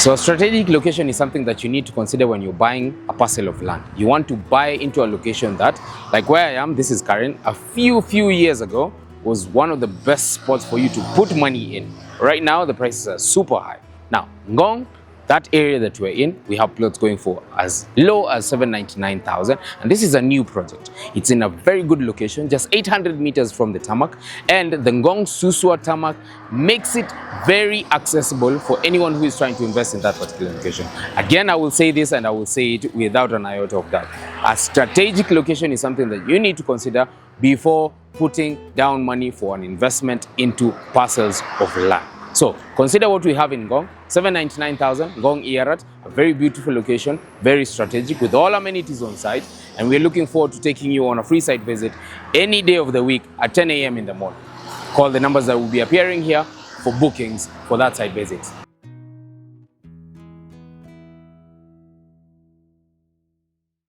So a strategic location is something that you need to consider when you're buying a parcel of land. You want to buy into a location that, like where I am, this is Karen, a few years ago was one of the best spots for you to put money in. Right now, the prices are super high. Now, Ngong, that area that we're in, we have plots going for as low as 799,000, and this is a new project. It's in a very good location, just 800 meters from the tarmac, and the Ngong Suswa tarmac makes it very accessible for anyone who is trying to invest in that particular location. Again, I will say this, and I will say it without an iota of doubt. A strategic location is something that you need to consider before putting down money for an investment into parcels of land. So consider what we have in Ngong, 799,000, Ngong Iarat, a very beautiful location, very strategic with all amenities on site, and we're looking forward to taking you on a free site visit any day of the week at 10 a.m. in the morning. Call the numbers that will be appearing here for bookings for that site visit.